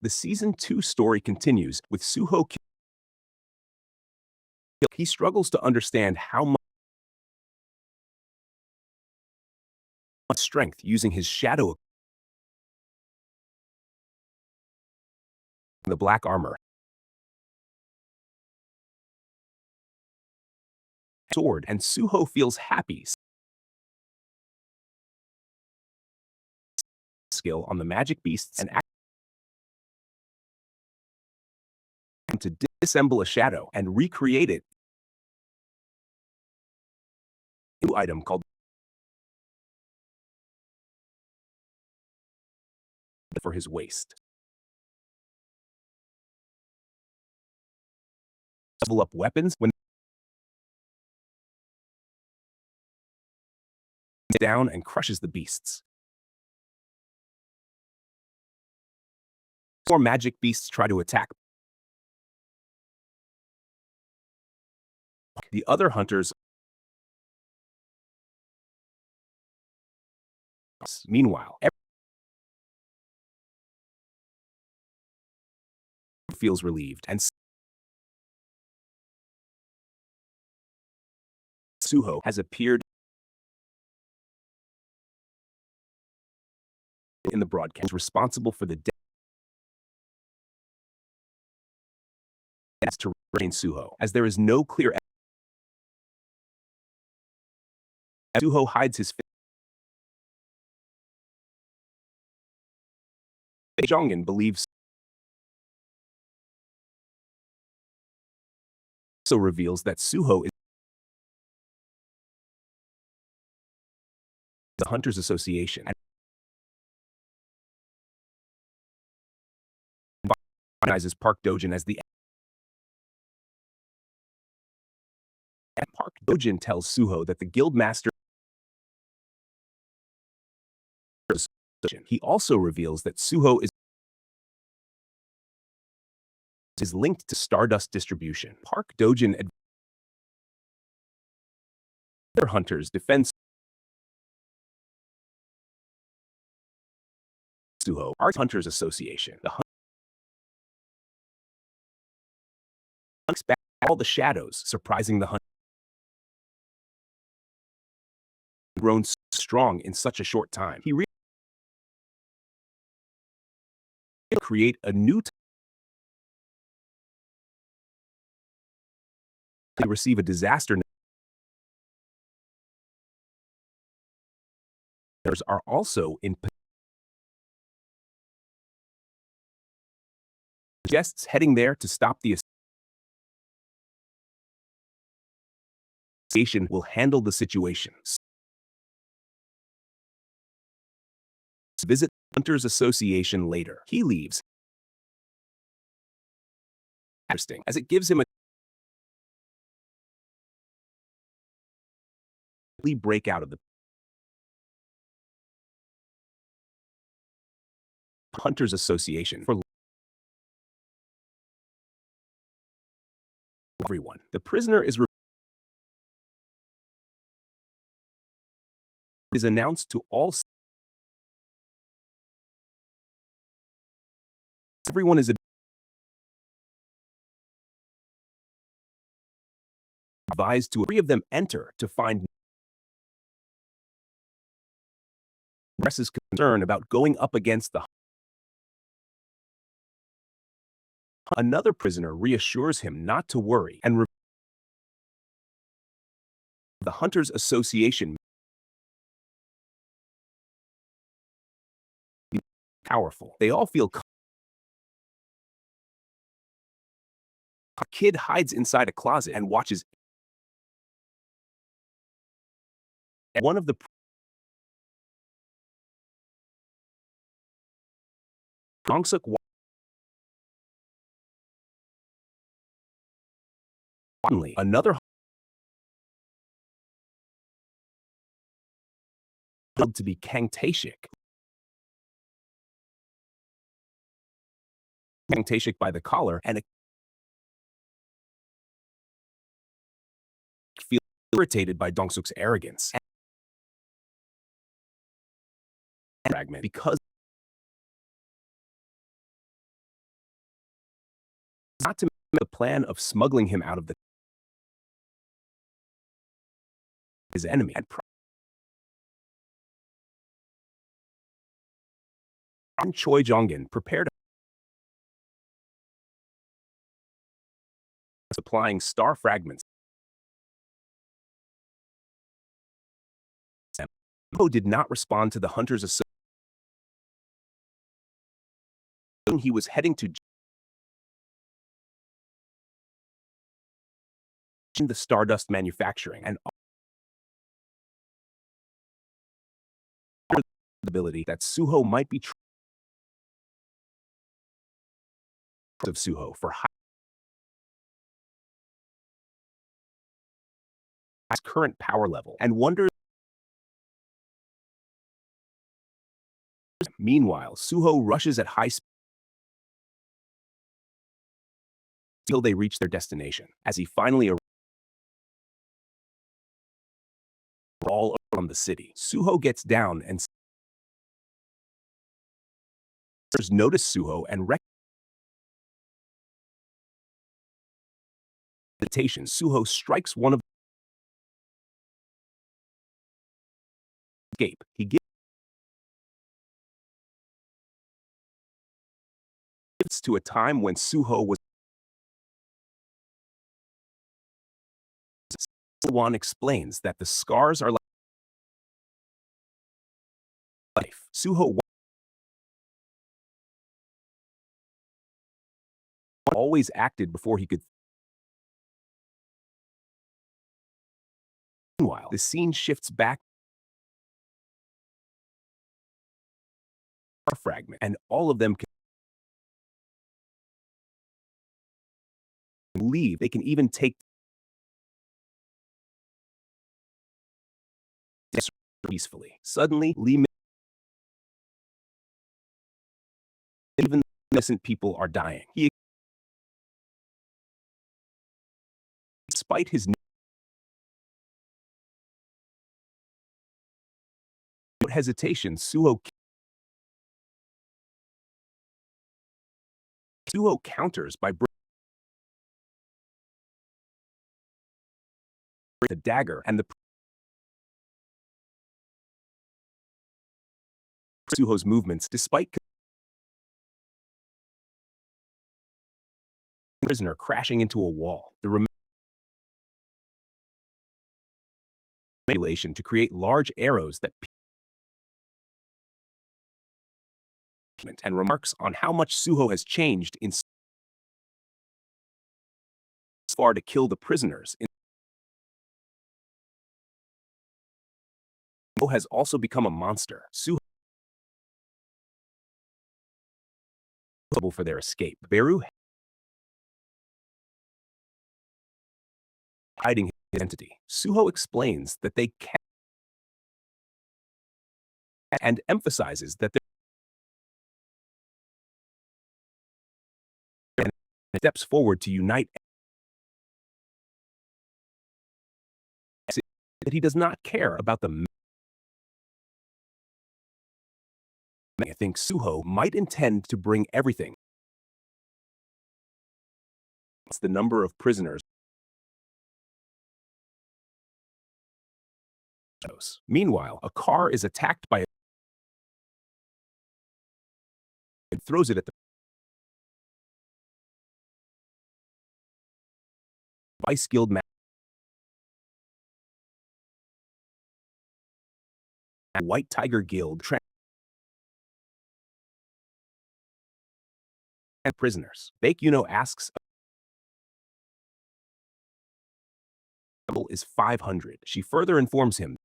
The Season 2 story continues, with Suho. He struggles to understand how much strength using his shadow in the black armor. Sword, and Suho feels happy. Skill on the magic beasts and to disassemble a shadow and recreate it. New item called for his waist. Level up weapons when down and crushes the beasts. More magic beasts try to attack. The other hunters. Meanwhile, everyone feels relieved, and Suho has appeared in the broadcast, responsible for the death to restrain Suho, as there is no clear evidence. Suho hides his face. Jongin believes also reveals that Suho is the Hunters Association and recognizes Park Dojin as the Park Dojin tells Suho that the Guildmaster. He also reveals that Suho is linked to Stardust distribution. Park Dojin other hunters defend Suho. Our Hunters Association. The hunters back all the shadows, surprising the hunters. Grown strong in such a short time. He create a new they receive a disaster. Are also in guests heading there to stop the association will handle the situation. Visit Hunters Association later. He leaves. Interesting, as it gives him a break out of the Hunters Association for everyone. The prisoner is announced to all. Everyone is advised to three of them enter to find expresses concern about going up against the another prisoner reassures him not to worry and the Hunters Association powerful. They all feel a kid hides inside a closet and watches one of the Dongsoo another to be Kang Tae-shik. Kang Tae-shik by the collar and feel irritated by Dongsook's arrogance and fragment because not to make the plan of smuggling him out of his enemy had Choi Jong-in prepared supplying star fragments. Suho did not respond to the hunters' assertion he was heading to the Stardust manufacturing and the ability that Suho might be of Suho for his current power level and wonders. Meanwhile, Suho rushes at high speed until they reach their destination. As he finally arrives all around the city, Suho gets down and notice Suho and Suho strikes one of escape. He gives to a time when Suho was. One explains that the scars are like life. Suho always acted before he could. Meanwhile, the scene shifts back to a fragment, and all of them can leave. They can even take this peacefully. Suddenly, even innocent people are dying. Despite his hesitation, Suho counters by bringing the dagger and the Suho's movements, despite prisoner crashing into a wall. The manipulation to create large arrows that and remarks on how much Suho has changed in far to kill the prisoners. Suho has also become a monster. Suho for their escape. Beru hiding his identity. Suho explains that they can and emphasizes that there are steps forward to unite that he does not care about the. I think Suho might intend to bring everything. It's the number of prisoners. Meanwhile, a car is attacked by and throws it at the Vice Guild man. White Tiger Guild prisoners. Baek asks is 500. She further informs him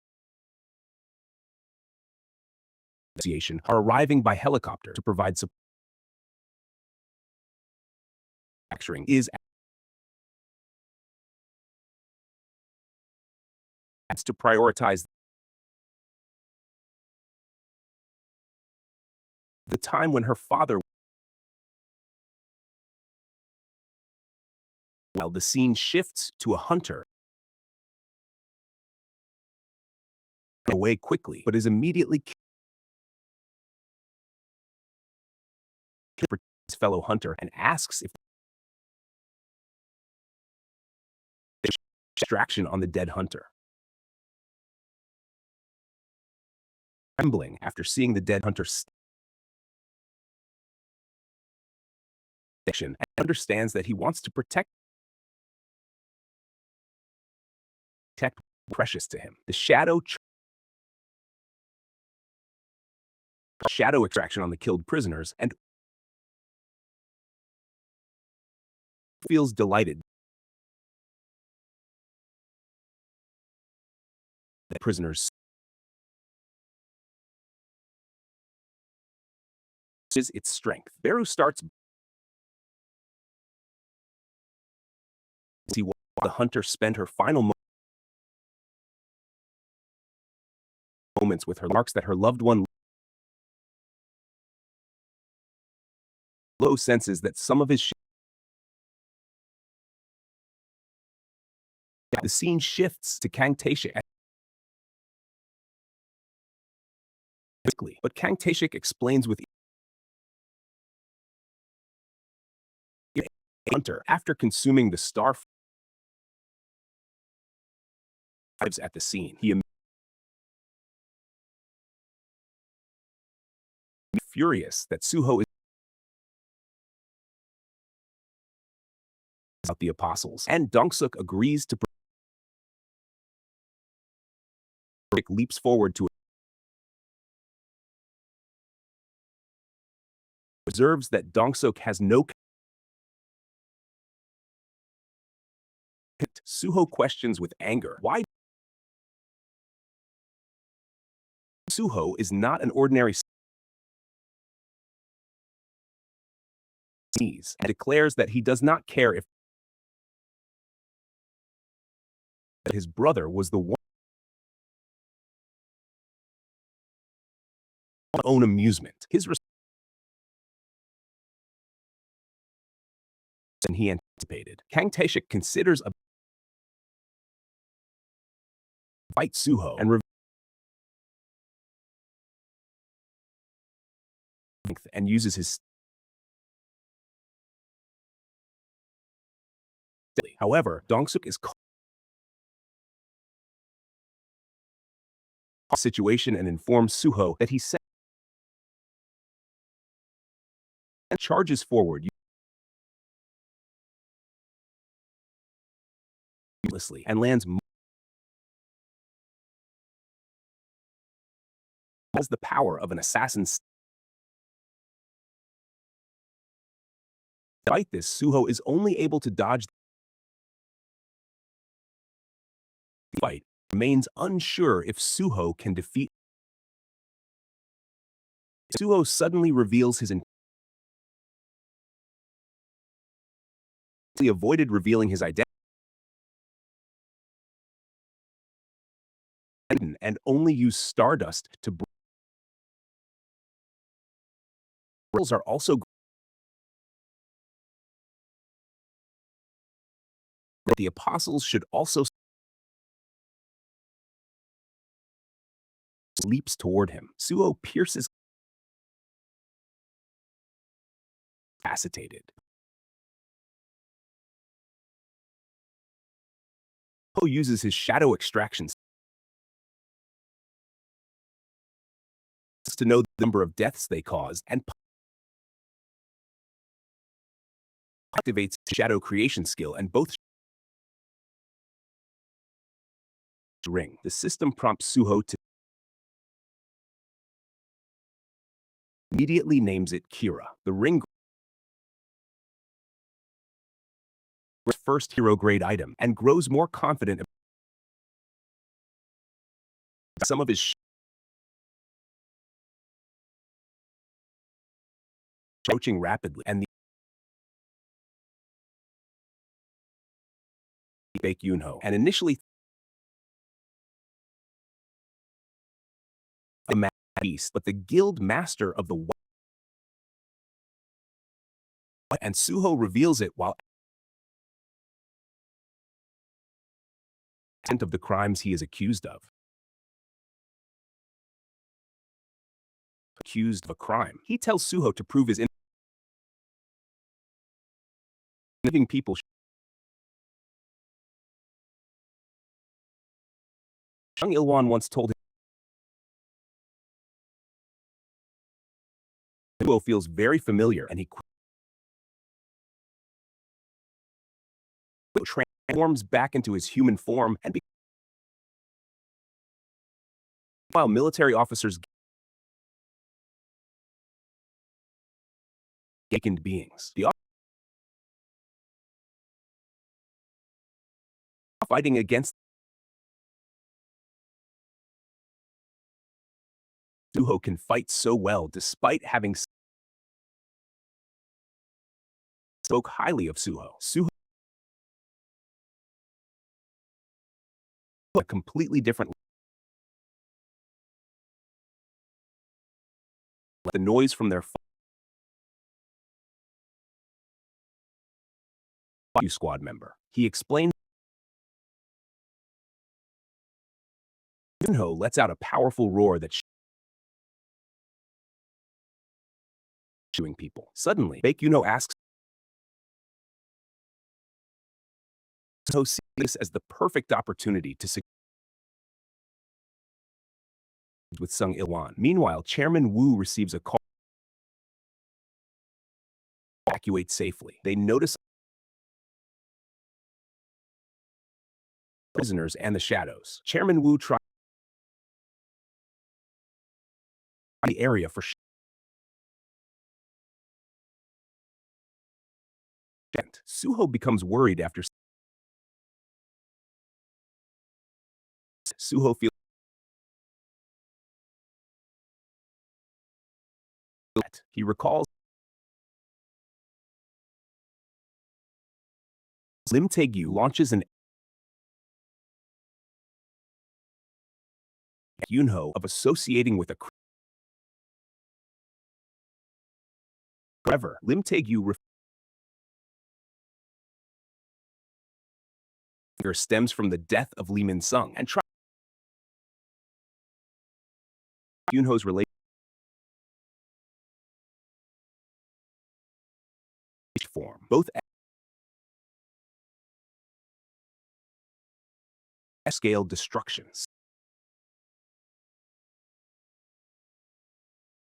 are arriving by helicopter to provide support. Manufacturing is to prioritize the time when her father. While the scene shifts to a hunter away quickly, but is immediately killed. His fellow hunter and asks if Extraction on the dead hunter. Trembling after seeing the dead hunter and understands that he wants to protect precious to him. The shadow extraction on the killed prisoners and feels delighted. The prisoners is its strength. Beru starts see what the hunter spent her final moments with her, marks that her loved one low senses that some of his the scene shifts to Kang Tae-shik quickly, but Kang Tae-shik explains with hunter after consuming the star arrives at the scene. He furious that Suho is about the apostles, and Dongsuk agrees to leaps forward to observes that Dongsuk has no Suho questions with anger why Suho is not an ordinary sneeze and declares that he does not care if his brother was the one own amusement. His and he anticipated. Kang Tae-shik considers a fight Suho and uses his however, Dongsuk is situation and informs Suho that he sent charges forward uselessly and lands has the power of an assassin. Despite this, Suho is only able to dodge the fight, remains unsure if Suho can defeat. Suho suddenly reveals his he avoided revealing his identity and only use stardust to are also that the apostles should also leaps toward him. Suho pierces incapacitated. Suho uses his shadow extraction to know the number of deaths they cause and activates shadow creation skill and both ring. The system prompts Suho to immediately names it Kira. The ring first hero grade item and grows more confident about some of his approaching rapidly and the Baek Yunho and initially the beast but the guild master of the white and Suho reveals it while of the crimes he is accused of. Accused of a crime. He tells Suho to prove his living people Young Ilwan once told him, Suho feels very familiar, and he quickly transforms back into his human form, and while military officers awakened beings. The fighting against Suho can fight so well despite having spoke highly of Suho. Suho a completely different the noise from their squad member. He explained Junho lets out a powerful roar that's shooing people. Suddenly, Baek Yunho asks Suho sees this as the perfect opportunity to succeed with Sung Ilwan. Meanwhile, Chairman Wu receives a call to evacuate safely. They notice prisoners and the shadows. Chairman Wu tries the area for Suho becomes worried after Suho feels he recalls Lim Tae-gyu launches an Yunho of associating with a However, Lim Tae-gyu stems from the death of Lee Min-sung and tries Yunho's relationship form. Both scale destructions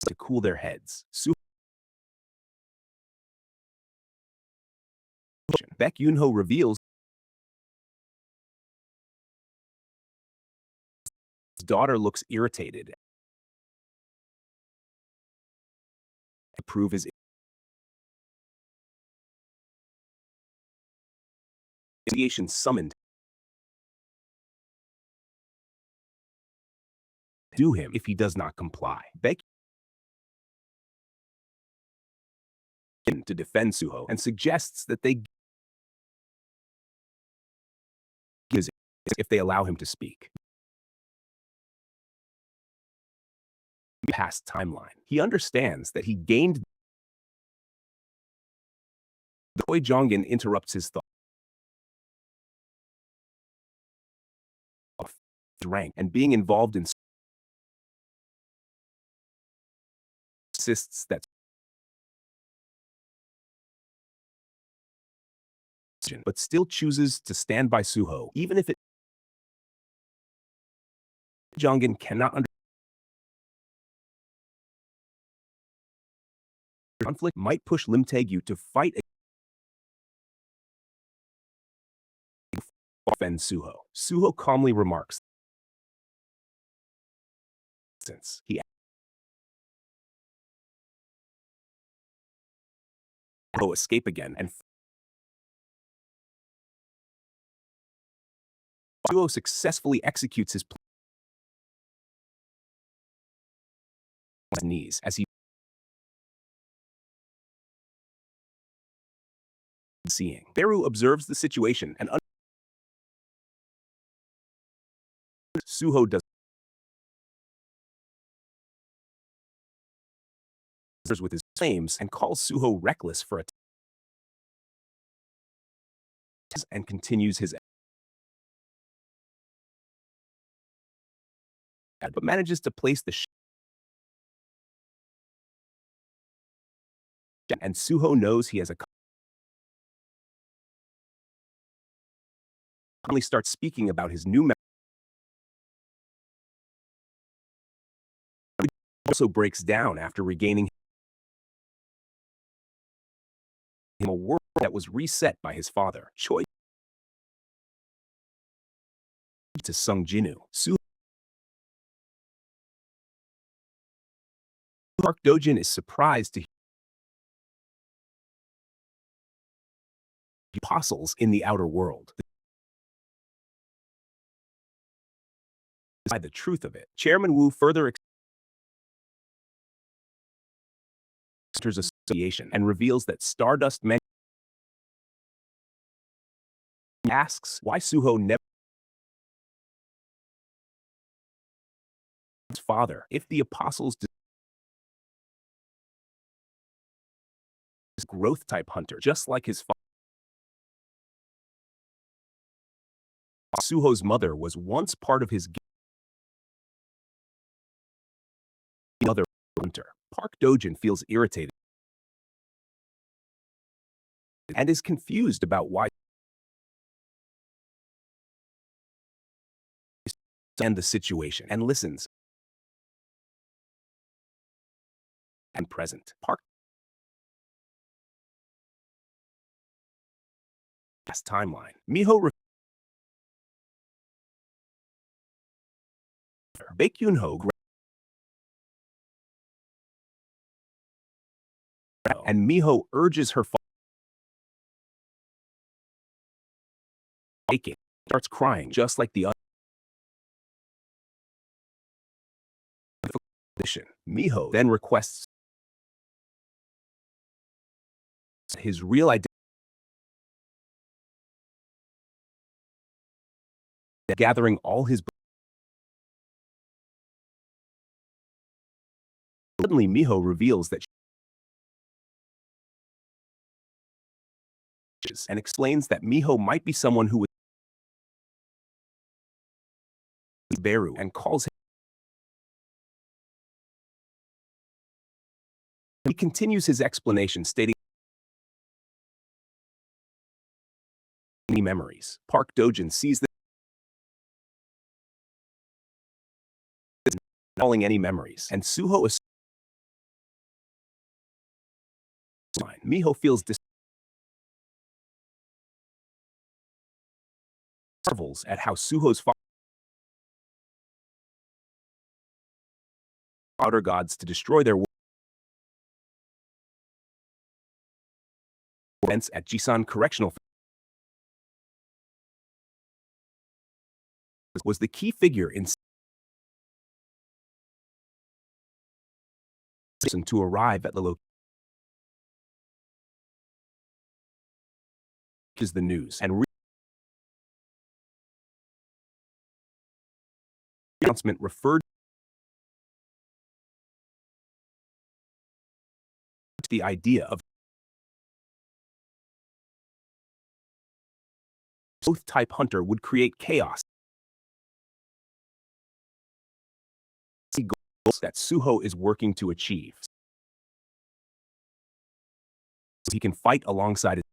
to cool their heads. Baek Yunho reveals his daughter looks irritated to prove his investigation summoned do him if he does not comply. Baek to defend Suho and suggests that they if they allow him to speak. Past timeline. He understands that he gained the Choi Jong-in interrupts his thought rank and being involved in insists that but still chooses to stand by Suho even if it Jong-in cannot understand conflict might push Lim Tae-gyu to fight defend Suho. Suho calmly remarks since he will escape again and Suho successfully executes his knees as he seeing. Beru observes the situation and Suho does with his claims and calls Suho reckless for a and continues his but manages to place the and Suho knows he has a calmly starts speaking about his new Also breaks down after regaining him a world that was reset by his father. Choi to Sung Jinwoo. Park Dojin is surprised to hear apostles in the outer world. By the truth of it, Chairman Wu further enters association and reveals that Stardust Men asks why Suho never his father if the apostles growth type hunter just like his father. Suho's mother was once part of his other hunter. Park Dojin feels irritated and is confused about why and the situation and listens and present. Park past timeline. Miho Baekhyunho and Miho urges her father starts crying just like the other. Miho then requests his real identity, gathering all his. Suddenly, Miho reveals that she is and explains that Miho might be someone who is Beru and calls him. He continues his explanation, stating any memories. Park Dojin sees that calling any memories, and Suho is. Miho feels marvels at how Suho's outer gods to destroy their events at Jisan Correctional was the key figure in to arrive at the location. Is the news and announcement referred to the idea of both type hunter would create chaos. Goals that Suho is working to achieve. So he can fight alongside his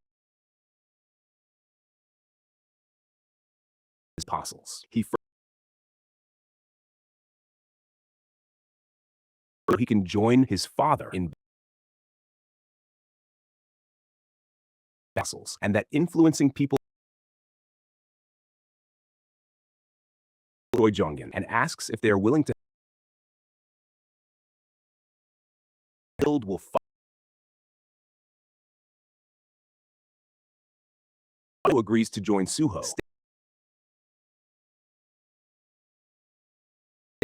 apostles. He can join his father in vessels, and that influencing people Jongen and asks if they are willing to build will fight. Agrees to join Suho. States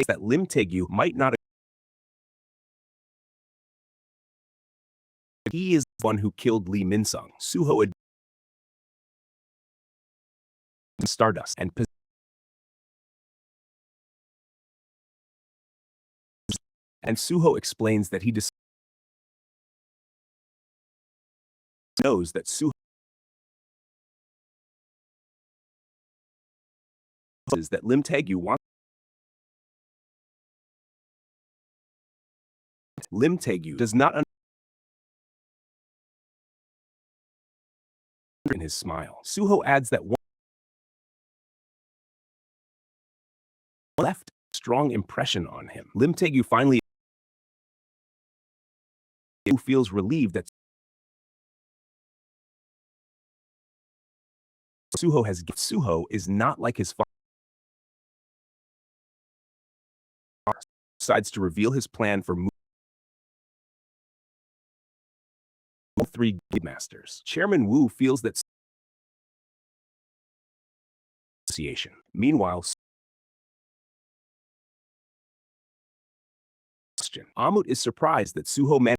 that Lim Taegyu might not. He is the one who killed Lee Min-sung. Suho Stardust and Suho explains that he knows that Suho is that Lim Taegyu wants. Lim Taegyu does not understand in his smile. Suho adds that one left a strong impression on him. Lim Taegyu finally Woo feels relieved that Suho is not like his father. Decides to reveal his plan for all three guildmasters. Chairman Wu feels that association. Meanwhile, Amut is surprised that Suho managed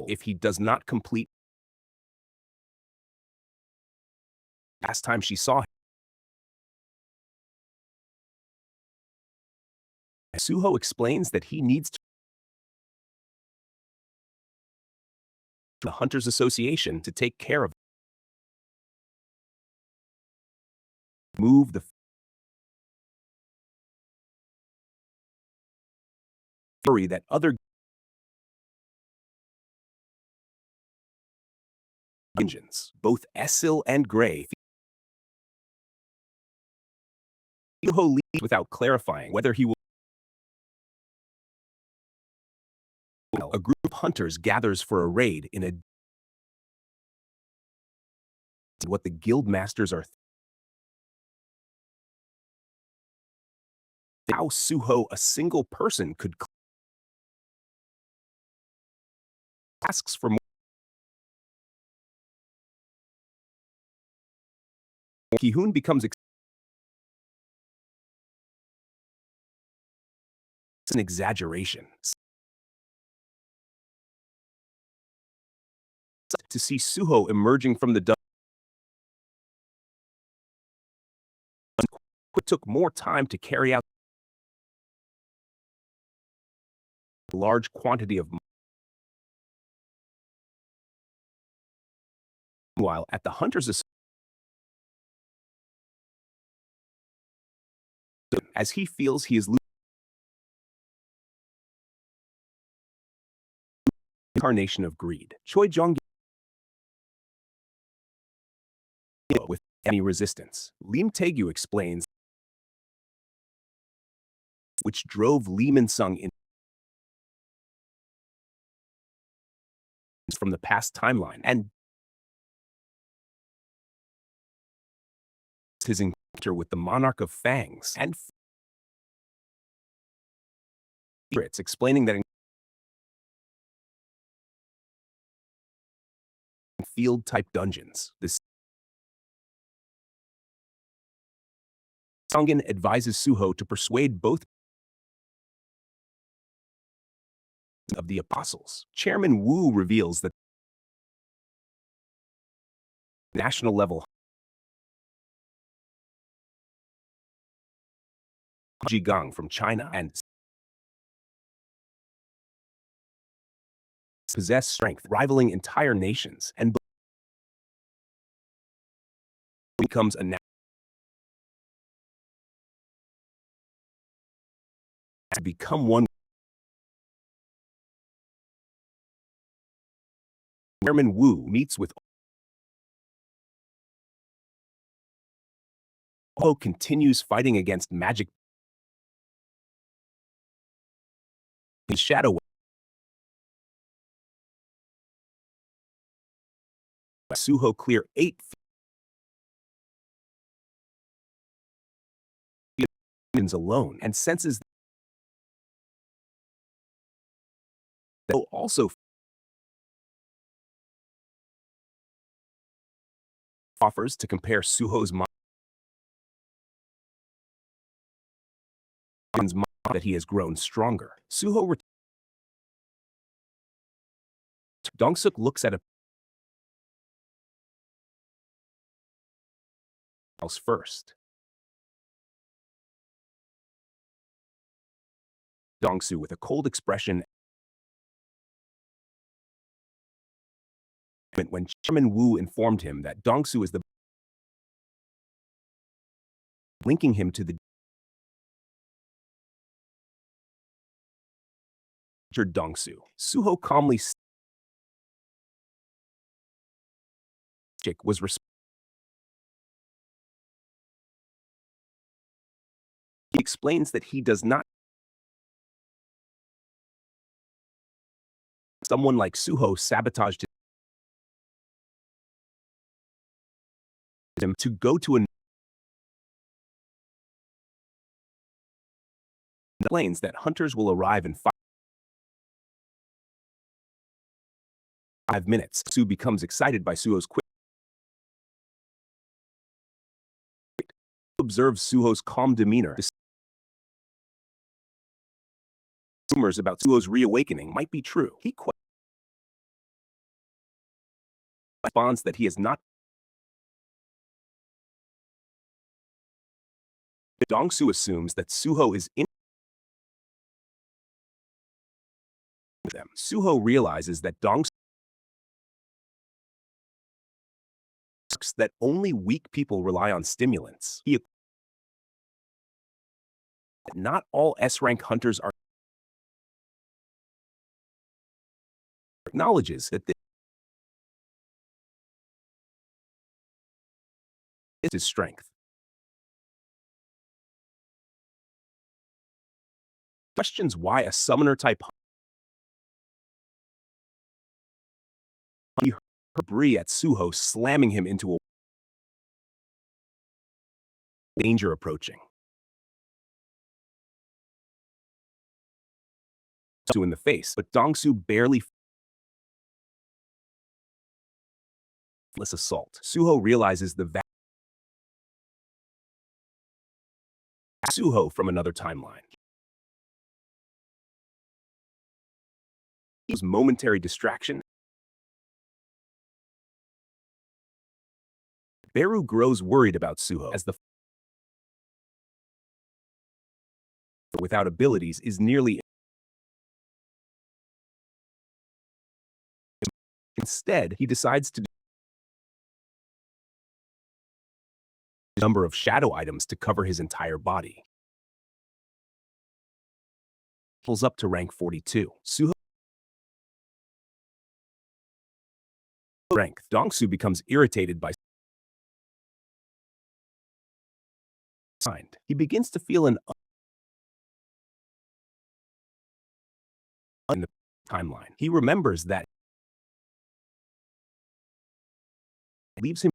if he does not complete. Last time she saw him, Suho explains that he needs to the Hunters Association to take care of move the fury that other engines, both Esil and Gray. Suho leaves without clarifying whether he will. A group of hunters gathers for a raid in a what the guild masters are. How Suho, a single person, could asks for more. Ki-hoon becomes an exaggeration. To see Suho emerging from the it took more time to carry out a large quantity of. Meanwhile, at the Hunters Association, as he feels he is losing incarnation of greed, Choi Jong with any resistance. Lim Taegyu explains which drove Lee Min-sung in from the past timeline and his encounter with the Monarch of Fangs and secrets, explaining that in field-type dungeons, the Sungin advises Suho to persuade both of the apostles. Chairman Wu reveals that national level Jigang from China and possess strength rivaling entire nations and becomes a to become one. Chairman Wu meets with continues fighting against magic. His Shadow Suho clear 8 alone and senses that also offers to compare Suho's mind that he has grown stronger. Suho Dongsuk looks at a house first. Dongsoo with a cold expression when Chairman Wu informed him that Dongsoo is the linking him to the Dongsoo. Suho calmly was he explains that he does not Someone like Suho sabotaged him to go to a planes that hunters will arrive in 5 minutes. Su becomes excited by Suho's quick. Observes Suho's calm demeanor. The rumors about Suho's reawakening might be true. He responds that he has not. Dongsoo assumes that Suho is in them. Suho realizes that Dongsoo that only weak people rely on stimulants. Not all S-rank hunters are. Acknowledges that this is his strength. Questions why a summoner type he heard Bree at Suho slamming him into a danger approaching. Dongsoo in the face, but Dongsoo barely assault. Suho realizes the value Suho from another timeline. It was momentary distraction. Beru grows worried about Suho as the without abilities is nearly. Instead, he decides to number of shadow items to cover his entire body. Pulls up to rank 42. Suho strength. Dongsoo becomes irritated by he begins to feel an in the timeline. He remembers that leaves him